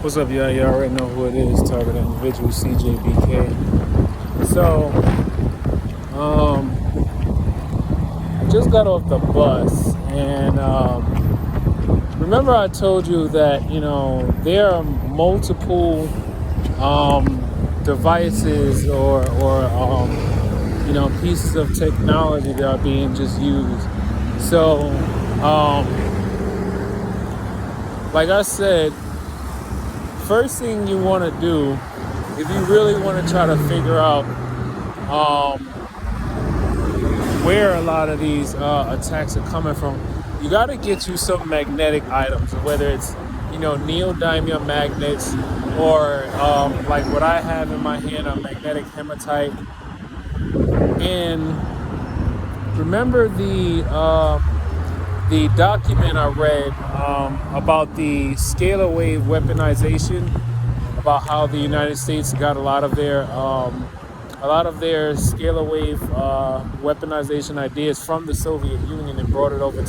What's up, y'all? You already know who it is. Target individual CJBK. So, just got off the bus, and remember I told you that there are multiple devices or pieces of technology that are being just used. So, like I said, first thing you want to do, if you really want to try to figure out where a lot of these attacks are coming from, you got to get you some magnetic items, whether it's neodymium magnets or like what I have in my hand, a magnetic hematite. And remember the document I read about the scalar wave weaponization, about how the United States got a lot of their scalar wave weaponization ideas from the Soviet Union and brought it over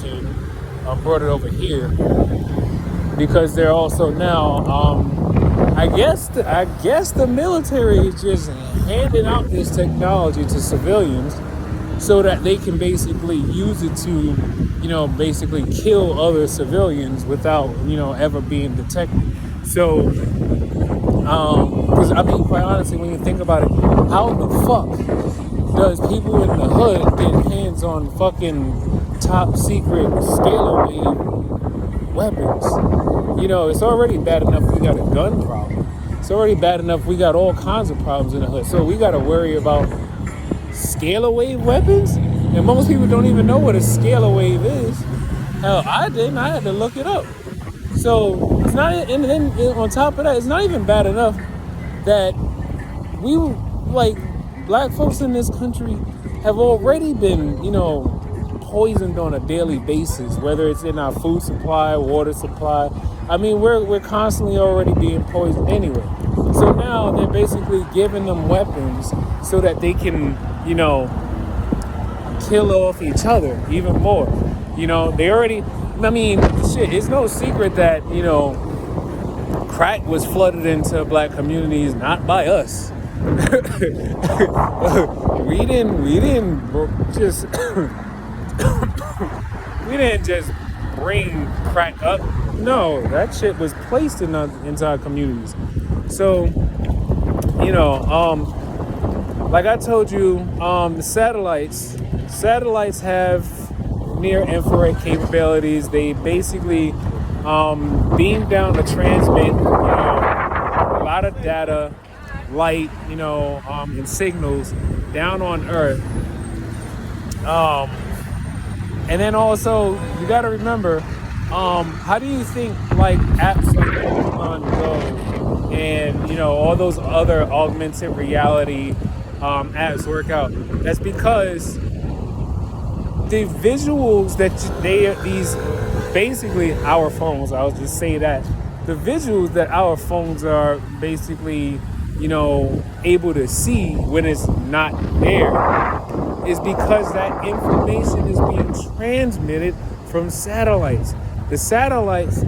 here, because they're also now I guess the military is just handing out this technology to civilians so that they can basically use it to basically kill other civilians without ever being detected. So because quite honestly, when you think about it, how the fuck does people in the hood get hands on fucking top secret scalar wave weapons? It's already bad enough we got a gun problem. It's already bad enough we got all kinds of problems in the hood. So we got to worry about scalar wave weapons? And most people don't even know what a scalar wave is. Hell, I didn't. I had to look it up. So it's not, and then on top of that, it's not even bad enough that we, like, black folks in this country have already been, poisoned on a daily basis, whether it's in our food supply, water supply. We're constantly already being poisoned anyway. So now they're basically giving them weapons so that they can, kill off each other even more. They already, it's no secret that, crack was flooded into black communities, not by us. we didn't just bring crack up. No, that shit was placed into our communities. So, like I told you, the satellites have near infrared capabilities. They basically beam down to transmit, a lot of data, light, and signals down on Earth. And then also, you got to remember, how do you think like apps like Pokemon Go and all those other augmented reality apps work out? That's because the visuals that these basically our phones, I'll just say that the visuals that our phones are basically able to see when it's not there is because that information is being transmitted from satellites. The satellites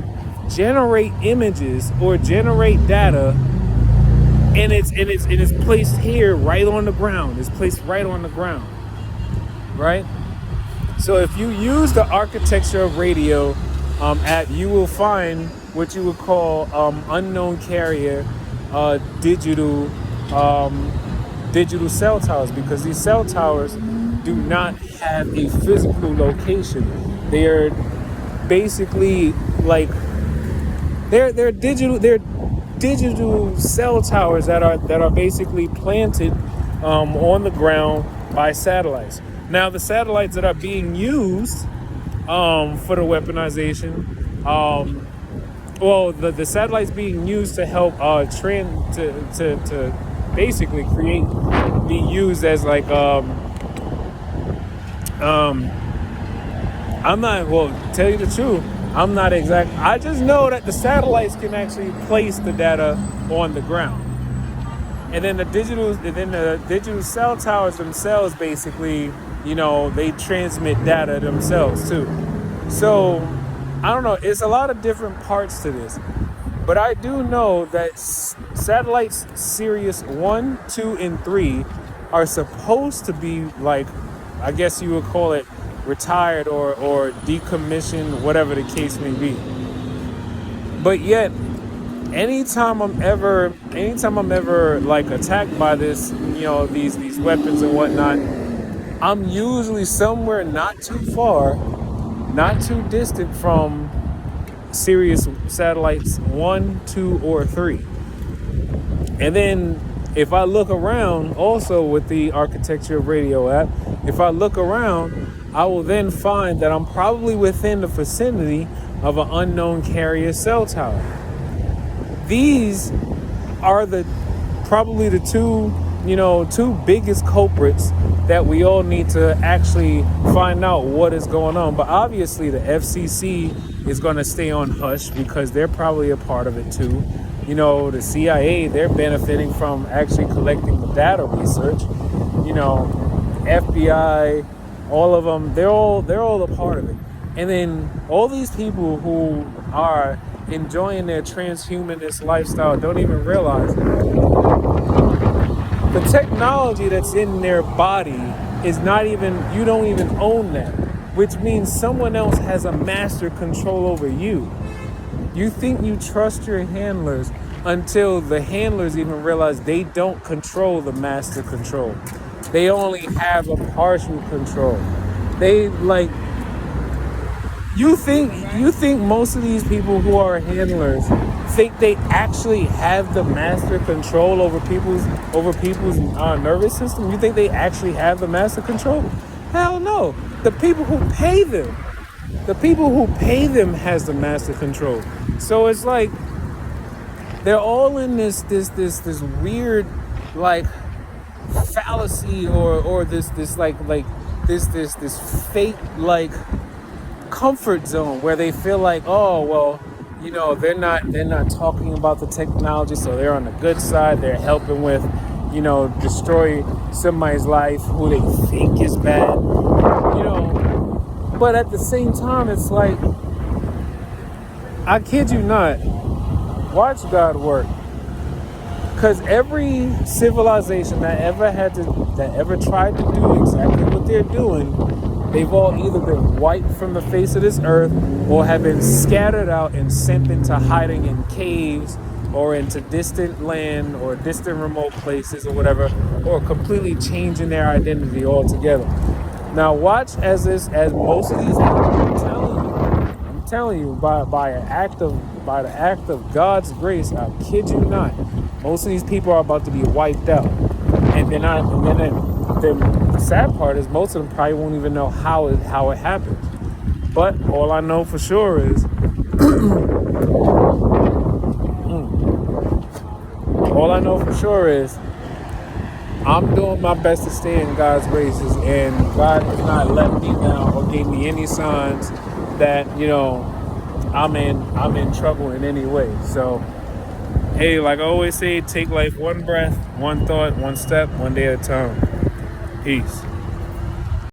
generate images or generate data, and it's placed here right on the ground. It's placed right on the ground, right? So if you use the architecture of radio app, you will find what you would call unknown carrier digital cell towers, because these cell towers do not have a physical location. They are basically like they're digital cell towers that are basically planted on the ground by satellites. Now, the satellites that are being used for the weaponization, the satellites being used to help to basically be used as like tell you the truth, I'm not exact. I just know that the satellites can actually place the data on the ground, and then the digital cell towers themselves basically, they transmit data themselves too. So I don't know. It's a lot of different parts to this. But I do know that satellites Sirius 1, 2, and 3 are supposed to be like, I guess you would call it retired or decommissioned, whatever the case may be. But yet, anytime I'm ever like attacked by this, these weapons and whatnot, I'm usually somewhere not too far, not too distant from Sirius satellites 1, 2, or 3. And then if I look around, also with the Architecture of Radio app, if I look around, I will then find that I'm probably within the vicinity of an unknown carrier cell tower. These are probably the two biggest culprits that we all need to actually find out what is going on. But obviously the FCC is going to stay on hush because they're probably a part of it too. The CIA, they're benefiting from actually collecting the data research. FBI, all of them, they're all a part of it. And then all these people who are enjoying their transhumanist lifestyle don't even realize the technology that's in their body is not even, you don't even own that, which means someone else has a master control over you. You think you trust your handlers until the handlers even realize they don't control the master control. They only have a partial control. You think most of these people who are handlers think they actually have the master control over people's nervous system? You think they actually have the master control? Hell no. The people who pay them has the master control. So it's like they're all in this weird like fallacy or this fake like comfort zone where they feel like, oh well, they're not talking about the technology, so they're on the good side. They're helping with, destroy somebody's life who they think is bad, But at the same time, it's like, I kid you not, watch God work. Because every civilization that ever tried to do exactly what they're doing, they've all either been wiped from the face of this earth or have been scattered out and sent into hiding in caves or into distant land or distant remote places or whatever, or completely changing their identity altogether. Now watch as most of these people, I'm telling you, by the act of God's grace, I kid you not, most of these people are about to be wiped out. And then the sad part is most of them probably won't even know how it happened. But all I know for sure is I'm doing my best to stay in God's graces, and God has not let me down or gave me any signs that I'm in trouble in any way. So hey, like I always say, take life one breath, one thought, one step, one day at a time. Peace.